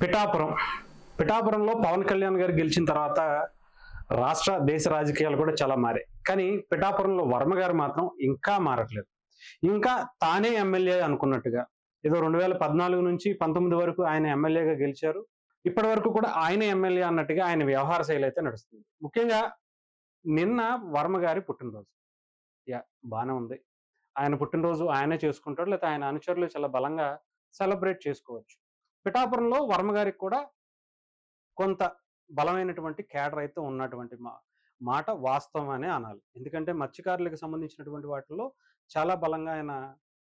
పిఠాపురం పిఠాపురంలో పవన్ కళ్యాణ్ గారు గెలిచిన తర్వాత రాష్ట్ర దేశ రాజకీయాలు కూడా చాలా మారాయి. కానీ పిఠాపురంలో వర్మ గారు మాత్రం ఇంకా మారట్లేదు. ఇంకా తానే ఎమ్మెల్యే అనుకున్నట్టుగా ఏదో 2014 నుంచి 19 వరకు ఆయన ఎమ్మెల్యేగా గెలిచారు. ఇప్పటి వరకు కూడా ఆయన ఎమ్మెల్యే అన్నట్టుగా ఆయన వ్యవహార శైలి అయితే నడుస్తుంది. ముఖ్యంగా నిన్న వర్మ గారి పుట్టినరోజు. బానే ఉంది. ఆయన పుట్టినరోజు ఆయనే చేసుకుంటాడు, లేకపోతే ఆయన అనుచరులు చాలా బలంగా సెలబ్రేట్ చేసుకోవచ్చు. పిఠాపురంలో వర్మ గారికి కూడా కొంత బలమైనటువంటి క్యాడర్ అయితే ఉన్నటువంటి మాట వాస్తవం అనే అనాలి. ఎందుకంటే మత్స్యకారులకు సంబంధించినటువంటి వాటిల్లో చాలా బలంగా ఆయన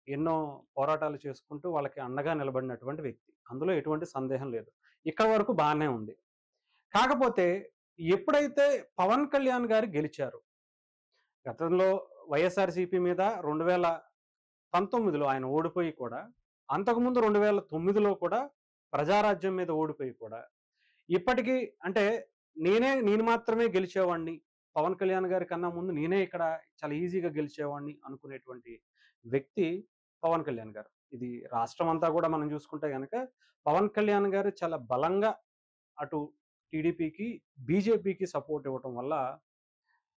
ఎన్నో పోరాటాలు చేసుకుంటూ వాళ్ళకి అండగా నిలబడినటువంటి వ్యక్తి. అందులో ఎటువంటి సందేహం లేదు. ఇక్కడ వరకు బాగానే ఉంది. కాకపోతే ఎప్పుడైతే పవన్ కళ్యాణ్ గారు గెలిచారు, గతంలో వైఎస్ఆర్సీపీ మీద 2019లో ఆయన ఓడిపోయి కూడా, అంతకుముందు 2009లో కూడా ప్రజారాజ్యం మీద ఓడిపోయి కూడా, ఇప్పటికీ అంటే నేను మాత్రమే గెలిచేవాడిని, పవన్ కళ్యాణ్ గారి కన్నా ముందు నేనే ఇక్కడ చాలా ఈజీగా గెలిచేవాడిని అనుకునేటువంటి వ్యక్తి పవన్ కళ్యాణ్ గారు. ఇది రాష్ట్రం అంతా కూడా మనం చూసుకుంటే కనుక పవన్ కళ్యాణ్ గారు చాలా బలంగా అటు టీడీపీకి బీజేపీకి సపోర్ట్ ఇవ్వటం వల్ల,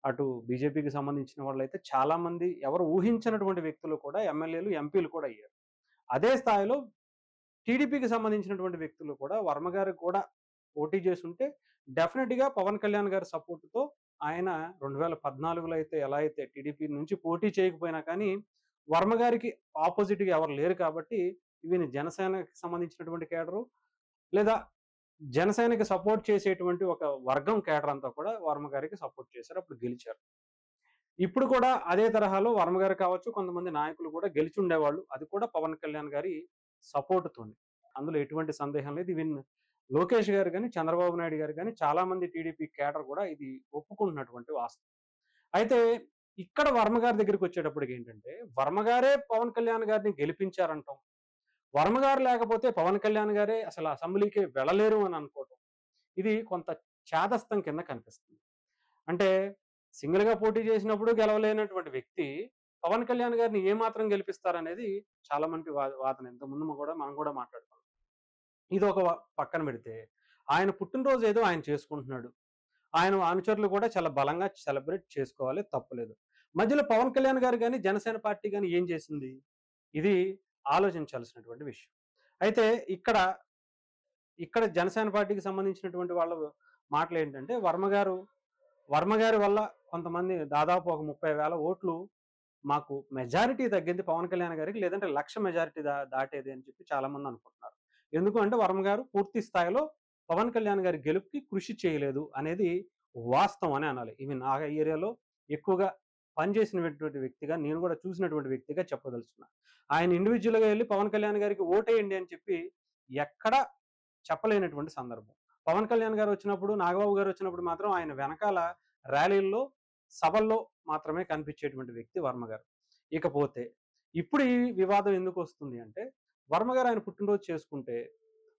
అటు బీజేపీకి సంబంధించిన వాళ్ళైతే చాలా మంది ఎవరు ఊహించినటువంటి వ్యక్తులు కూడా ఎమ్మెల్యేలు ఎంపీలు కూడా అయ్యారు. అదే స్థాయిలో టీడీపీకి సంబంధించినటువంటి వ్యక్తులు కూడా వర్మ గారికి కూడా పోటీ చేస్తుంటే డెఫినెట్గా పవన్ కళ్యాణ్ గారి సపోర్టుతో ఆయన 2014లో అయితే ఎలా అయితే టీడీపీ నుంచి పోటీ చేయకపోయినా కానీ వర్మ గారికి ఆపోజిట్గా ఎవరు లేరు కాబట్టి ఈవెన్ జనసేనకి సంబంధించినటువంటి కేడరు లేదా జనసేనకి సపోర్ట్ చేసేటువంటి ఒక వర్గం కేడర్ అంతా కూడా వర్మ గారికి సపోర్ట్ చేశారు, అప్పుడు గెలిచారు. ఇప్పుడు కూడా అదే తరహాలో వర్మ గారు కావచ్చు, కొంతమంది నాయకులు కూడా గెలిచి ఉండేవాళ్ళు. అది కూడా పవన్ కళ్యాణ్ గారి సపోర్టుతోని, అందులో ఎటువంటి సందేహం లేదు. ఈవెన్ లోకేష్ గారు కానీ, చంద్రబాబు నాయుడు గారు కానీ, చాలా మంది టీడీపీ కేడర్ కూడా ఇది ఒప్పుకుంటున్నటువంటి వాస్తవం. అయితే ఇక్కడ వర్మ గారి దగ్గరికి వచ్చేటప్పటికి ఏంటంటే, వర్మ గారే పవన్ కళ్యాణ్ గారిని గెలిపించారంటాం, వర్మ గారు లేకపోతే పవన్ కళ్యాణ్ గారే అసలు అసెంబ్లీకి వెళ్ళలేరు అని అనుకోవటం, ఇది కొంత చేదస్తం కింద కనిపిస్తుంది. అంటే సింగిల్గా పోటీ చేసినప్పుడు గెలవలేనటువంటి వ్యక్తి పవన్ కళ్యాణ్ గారిని ఏమాత్రం గెలిపిస్తారనేది చాలా మంది వాదన. ఇంతకుముందు మనం కూడా మాట్లాడుకున్నాం. ఇది ఒక పక్కన పెడితే, ఆయన పుట్టినరోజు ఏదో ఆయన చేసుకుంటున్నాడు, ఆయన అనుచరులు కూడా చాలా బలంగా సెలబ్రేట్ చేసుకోవాలి, తప్పులేదు. మధ్యలో పవన్ కళ్యాణ్ గారు కానీ జనసేన పార్టీ కానీ ఏం చేసింది, ఇది ఆలోచించాల్సినటువంటి విషయం. అయితే ఇక్కడ జనసేన పార్టీకి సంబంధించినటువంటి వాళ్ళ మాటలు ఏంటంటే, వర్మ గారి వల్ల కొంతమంది దాదాపు ఒక 30,000 ఓట్లు మాకు మెజారిటీ తగ్గింది పవన్ కళ్యాణ్ గారికి, లేదంటే 1,00,000 మెజారిటీ దాటేది అని చెప్పి చాలా మంది అనుకుంటున్నారు. ఎందుకు అంటే వర్మ గారు పూర్తి స్థాయిలో పవన్ కళ్యాణ్ గారి గెలుపుకి కృషి చేయలేదు అనేది వాస్తవం అని అనాలి. ఈవెన్ ఆ ఏరియాలో ఎక్కువగా పనిచేసినటువంటి వ్యక్తిగా, నేను కూడా చూసినటువంటి వ్యక్తిగా చెప్పదలుచుకున్నా. ఆయన ఇండివిజువల్గా వెళ్ళి పవన్ కళ్యాణ్ గారికి ఓటేయండి అని చెప్పి ఎక్కడ చెప్పలేనటువంటి సందర్భం. పవన్ కళ్యాణ్ గారు వచ్చినప్పుడు, నాగబాబు గారు వచ్చినప్పుడు మాత్రం ఆయన వెనకాల ర్యాలీల్లో, సభల్లో మాత్రమే కనిపించేటువంటి వ్యక్తి వర్మ గారు. ఇకపోతే ఇప్పుడు ఈ వివాదం ఎందుకు వస్తుంది అంటే, వర్మ గారు ఆయన పుట్టినరోజు చేసుకుంటే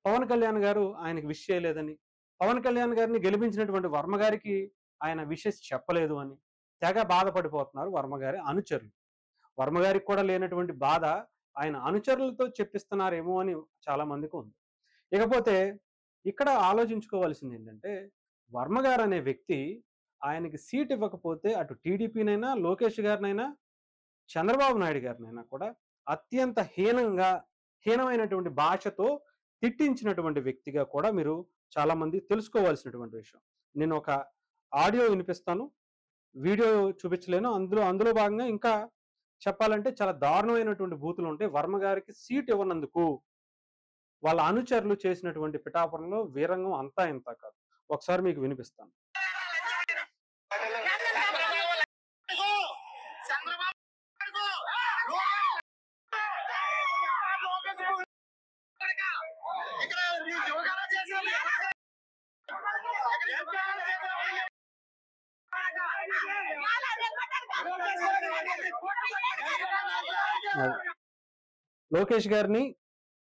పవన్ కళ్యాణ్ గారు ఆయనకి విష్ చేయలేదని, పవన్ కళ్యాణ్ గారిని గెలిపించినటువంటి వర్మ గారికి ఆయన విషెస్ చెప్పలేదు అని తెగ బాధపడిపోతున్నారు వర్మ గారి అనుచరులు. వర్మ గారికి కూడా లేనటువంటి బాధ ఆయన అనుచరులతో చెప్పిస్తున్నారేమో అని చాలా మందికి ఉంది. ఇకపోతే ఇక్కడ ఆలోచించుకోవాల్సింది ఏంటంటే, వర్మ గారు అనే వ్యక్తి ఆయనకి సీట్ ఇవ్వకపోతే అటు టీడీపీనైనా, లోకేష్ గారినైనా, చంద్రబాబు నాయుడు గారినైనా కూడా అత్యంత హీనమైనటువంటి భాషతో తిట్టించినటువంటి వ్యక్తిగా కూడా మీరు చాలా మంది తెలుసుకోవాల్సినటువంటి విషయం. నేను ఒక ఆడియో వినిపిస్తాను, వీడియో చూపించలేను. అందులో భాగంగా ఇంకా చెప్పాలంటే చాలా దారుణమైనటువంటి బూతులు ఉంటాయి. వర్మ గారికి సీట్ ఇవ్వనందుకు వాళ్ళ అనుచరులు చేసినటువంటి పిఠాపురంలో వీరంగం అంతా ఇంత కాదు. ఒకసారి మీకు వినిపిస్తాను. లోకేష్ గారిని,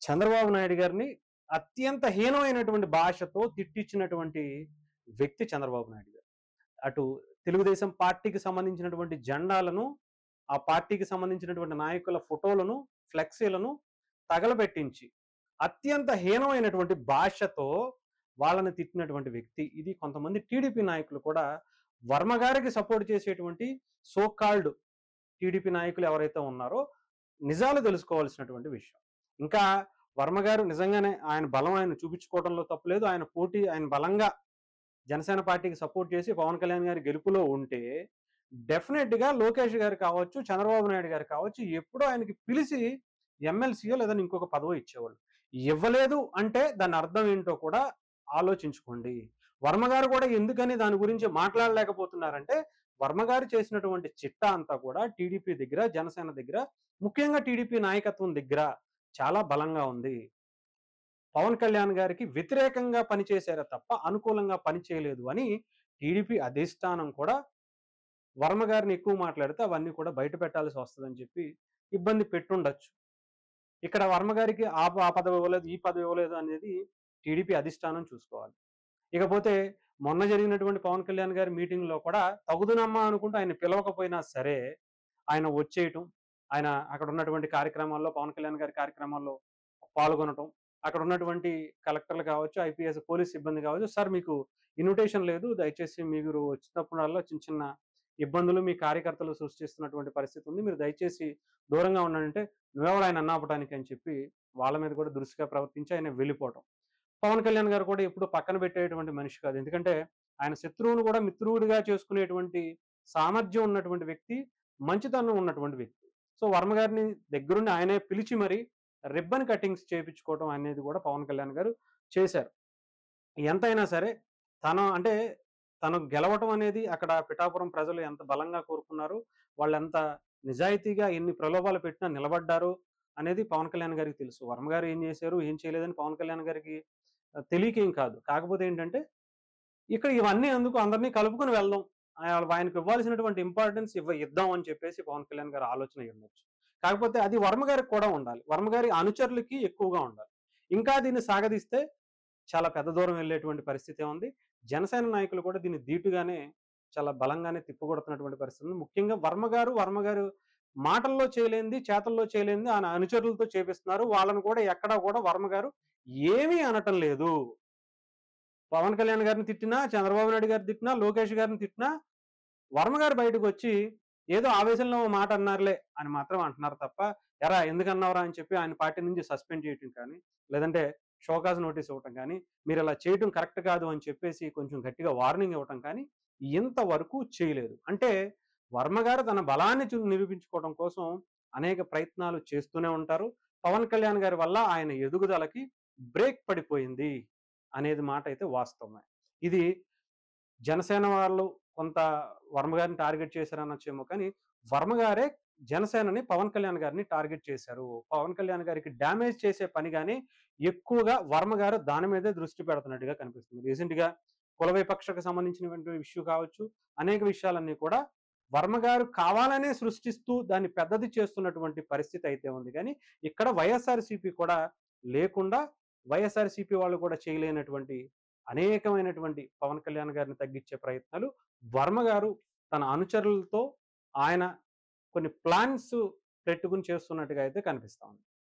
చంద్రబాబు నాయుడు గారిని అత్యంత హీనమైనటువంటి భాషతో తిట్టించినటువంటి వ్యక్తి చంద్రబాబు నాయుడు గారు. అటు తెలుగుదేశం పార్టీకి సంబంధించినటువంటి జెండాలను, ఆ పార్టీకి సంబంధించినటువంటి నాయకుల ఫోటోలను, ఫ్లెక్సీలను తగలబెట్టించి అత్యంత హీనమైనటువంటి భాషతో వాళ్ళని తిట్టినటువంటి వ్యక్తి. ఇది కొంతమంది టీడీపీ నాయకులు కూడా వర్మ గారికి సపోర్ట్ చేసేటువంటి సో కాల్డ్ టీడీపీ నాయకులు ఎవరైతే ఉన్నారో నిజాలు తెలుసుకోవాల్సినటువంటి విషయం. ఇంకా వర్మ గారు నిజంగానే ఆయన బలం ఆయన చూపించుకోవడంలో తప్పులేదు. ఆయన బలంగా జనసేన పార్టీకి సపోర్ట్ చేసి పవన్ కళ్యాణ్ గారి గెలుపులో ఉంటే డెఫినెట్‌గా లోకేష్ గారు కావచ్చు, చంద్రబాబు నాయుడు గారు కావచ్చు ఎప్పుడో ఆయనకి పిలిచి ఎమ్మెల్సీయో లేదంటే ఇంకొక పదవో ఇచ్చేవాళ్ళు. ఇవ్వలేదు అంటే దాని అర్థం ఏంటో కూడా ఆలోచించుకోండి. వర్మ గారు కూడా ఎందుకని దాని గురించి మాట్లాడలేకపోతున్నారంటే వర్మ గారు చేసినటువంటి చిట్టా అంతా కూడా టీడీపీ దగ్గర, జనసేన దగ్గర, ముఖ్యంగా టీడీపీ నాయకత్వం దగ్గర చాలా బలంగా ఉంది. పవన్ కళ్యాణ్ గారికి వ్యతిరేకంగా పనిచేశారే తప్ప అనుకూలంగా పనిచేయలేదు అని టీడీపీ అధిష్టానం కూడా వర్మ గారిని ఎక్కువ మాట్లాడితే అవన్నీ కూడా బయట పెట్టాల్సి వస్తదని చెప్పి ఇబ్బంది పెట్టుండొచ్చు. ఇక్కడ వర్మ గారికి ఆ పదవి ఇవ్వలేదు, ఈ పదవి ఇవ్వలేదు అనేది టీడీపీ అధిష్టానం చూసుకోవాలి. ఇకపోతే మొన్న జరిగినటువంటి పవన్ కళ్యాణ్ గారి మీటింగ్‌లో కూడా తగుదునమ్మా అనుకుంటూ ఆయన పిలవకపోయినా సరే, ఆయన వచ్చేయటం, ఆయన అక్కడ ఉన్నటువంటి కార్యక్రమాల్లో పవన్ కళ్యాణ్ గారి కార్యక్రమాల్లో పాల్గొనటం, అక్కడ ఉన్నటువంటి కలెక్టర్లు కావచ్చు, ఐపీఎస్ పోలీస్ సిబ్బంది కావచ్చు, "సార్ మీకు ఇన్విటేషన్ లేదు. దయచేసి మీరు వచ్చినప్పుడల్లా చిన్న చిన్న ఇబ్బందులు మీ కార్యకర్తలు సృష్టిస్తున్నటువంటి పరిస్థితి ఉంది. మీరు దయచేసి దూరంగా ఉండండంటే, "నువ్వెవరు ఆయనని ఆపటానికి" అని చెప్పి వాళ్ళ మీద కూడా దురుసుగా ప్రవర్తించి ఆయన వెళ్ళిపోవటం. పవన్ కళ్యాణ్ గారు కూడా ఎప్పుడు పక్కన పెట్టేటువంటి మనిషి కాదు. ఎందుకంటే ఆయన శత్రువును కూడా మిత్రుడిగా చేసుకునేటువంటి సామర్థ్యం ఉన్నటువంటి వ్యక్తి, మంచితనం ఉన్నటువంటి వ్యక్తి. సో వర్మ గారిని దగ్గరుండి ఆయనే పిలిచి మరి రిబ్బన్ కటింగ్స్ చేపించుకోవడం అనేది కూడా పవన్ కళ్యాణ్ గారు చేశారు. ఎంతైనా సరే అంటే తను గెలవటం అనేది అక్కడ పిఠాపురం ప్రజలు ఎంత బలంగా కోరుకున్నారు, వాళ్ళెంత నిజాయితీగా ఎన్ని ప్రలోభాలు పెట్టినా నిలబడ్డారు అనేది పవన్ కళ్యాణ్ గారికి తెలుసు. వర్మ గారు ఏం చేశారు, ఏం చేయలేదని పవన్ కళ్యాణ్ గారికి తెలియకేం కాదు. కాకపోతే ఏంటంటే ఇక్కడ ఇవన్నీ ఎందుకు అందరినీ కలుపుకొని వెళ్దాం. ఆయనకి ఇవ్వాల్సినటువంటి ఇంపార్టెన్స్ ఇద్దాం అని చెప్పేసి పవన్ కళ్యాణ్ గారి ఆలోచన అయ్యుండొచ్చు. కాకపోతే అది వర్మ గారికి కూడా ఉండాలి. వర్మ గారి అనుచరులకి ఎక్కువగా ఉండాలి. ఇంకా దీన్ని సాగదీస్తే చాలా పెద్ద దూరం వెళ్ళేటువంటి పరిస్థితే ఉంది. జనసేన నాయకులు కూడా దీన్ని ధీటుగానే చాలా బలంగానే తిప్పికొడుతున్నటువంటి పరిస్థితి ఉంది. ముఖ్యంగా వర్మ గారు మాటల్లో చేయలేనిది, చేతల్లో చేయలేనిది ఆయన అనుచరులతో చేపిస్తున్నారు. వాళ్ళని కూడా ఎక్కడా కూడా వర్మ గారు ఏమీ అనటం లేదు. పవన్ కళ్యాణ్ గారిని తిట్టినా, చంద్రబాబు నాయుడు గారిని తిట్టినా, లోకేష్ గారిని తిట్టినా వర్మ గారు బయటకొచ్చి ఏదో ఆవేశంలో ఓ మాట అన్నారులే అని మాత్రం అంటున్నారు తప్ప, "ఎరా ఎందుకన్నావురా" అని చెప్పి ఆయన పార్టీ నుంచి సస్పెండ్ చేయటం కానీ, లేదంటే షోకాజ్ నోటీస్ ఇవ్వటం కానీ, "మీరిలా చేయటం కరెక్ట్ కాదు" అని చెప్పేసి కొంచెం గట్టిగా వార్నింగ్ ఇవ్వటం కానీ ఇంతవరకు చేయలేదు. అంటే వర్మ గారు తన బలాన్ని నిరూపించుకోవడం కోసం అనేక ప్రయత్నాలు చేస్తూనే ఉంటారు. పవన్ కళ్యాణ్ గారి వల్ల ఆయన ఎదుగుదలకి బ్రేక్ పడిపోయింది అనేది మాట అయితే వాస్తవమే. ఇది జనసేన వాళ్ళు కొంత వర్మ గారిని టార్గెట్ చేశారనొచ్చేమో కానీ, వర్మ గారే జనసేనని పవన్ కళ్యాణ్ గారిని టార్గెట్ చేశారు. పవన్ కళ్యాణ్ గారికి డ్యామేజ్ చేసే పని గాని ఎక్కువగా వర్మ గారు దాని మీదే దృష్టి పెడుతున్నట్టుగా కనిపిస్తుంది. రీసెంట్‌గా కుల వివక్షకు సంబంధించినటువంటి ఇష్యూ కావచ్చు, అనేక విషయాలన్నీ కూడా వర్మ గారు కావాలనే సృష్టిస్తూ దాన్ని పెద్దది చేస్తున్నటువంటి పరిస్థితి అయితే ఉంది గానీ, ఇక్కడ వైఎస్ఆర్‌సీపీ కూడా లేకుండా, వైఎస్ఆర్‌సీపీ వాళ్ళు కూడా చేయలేనటువంటి అనేకమైనటువంటి పవన్ కళ్యాణ్ గారిని తగ్గించే ప్రయత్నాలు వర్మ గారు తన అనుచరులతో ఆయన కొన్ని ప్లాన్స్ పెట్టుకొని చేస్తున్నట్టుగా అయితే కనిపిస్తా ఉంది.